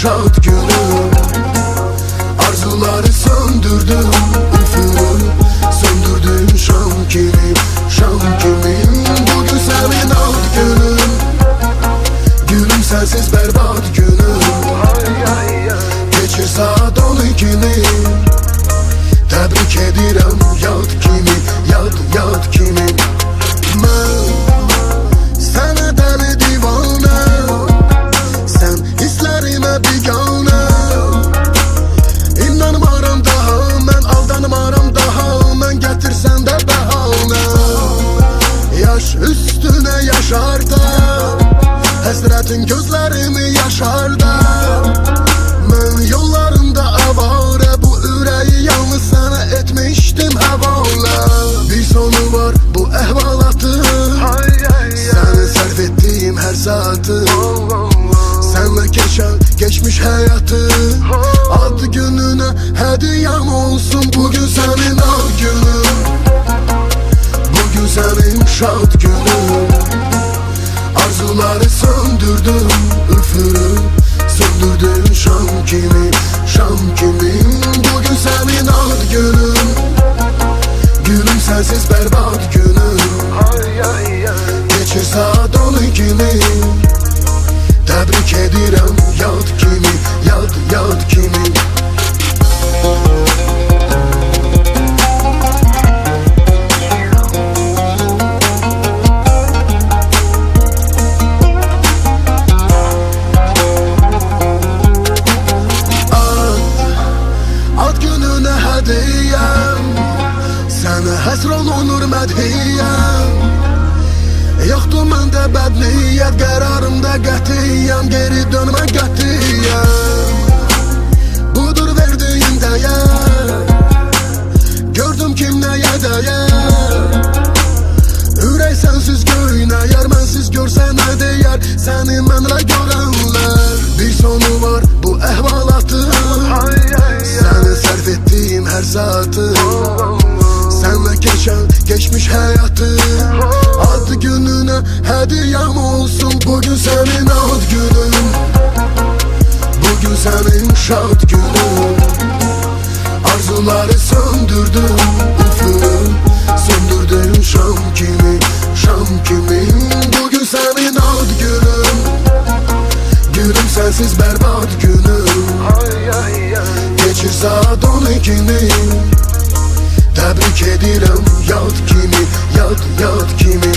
şad günüm. Arzuları söndürdüm, üfürüm, söndürdüm şam kimi, şam kimi. Bugün senin ad günün, gülüm sensiz berbat günüm. Geçir saat 12'ni, təbrik edirəm yad kimi, yad kimi. Mən sənə dəli divanə, sən hisslərimə biganə. İnanmaram daha, mən aldanmaram daha, mən gətirsən də bəhanə. Yaş üstünə yaşarda, həsrətin gözlərimi yaşarda. Mən yollarında avarə, bu ürəyi yalnız sənə etmişdim həvalə. Bir sonu var bu əhvalatın, səni sərf etdiyim hər saatı. Sənlə keçən geçmiş həyatı, ad gününə hədiyəm olsun. Bugün sənin ad günün, bugün sənin şad günün. Arzuları söndürdüm, üfürüm, söndürdüm şam kimi, şam kimi. Bugün sənin ad günün, gülüm sensiz berbat günüm. Geçir saat 12'ni, təbrik edirəm yad kimi, yad kimi. Ad gününə hədiyəm, sənə həsr olunur mədhiyyəm. Yoxdur məndə bədniyyət, qərarımda qətiyyəm, geri dönmə qətiyyəm. Budur verdiyin dəyər, gördüm kim nəyə dəyər. Ürək sənsiz göynəyər, mənsiz görsə nə deyər səni mənlə görənlər. Bir sonu var bu əhvalatın, səni sərf etdiyim hər saatı. Sənlə keçən geçmiş həyatı, ad gününə hədiyəm olsun. Bugün sənin ad günün, bugün sənin şad günün. Arzuları söndürdüm, üfürüm, söndürdüm şam kimi, şam kimi. Bugün sənin ad günün, gülüm sensiz berbat günüm. Geçir saat 12'ni, təbrik edirəm yad kimi, yad kimi.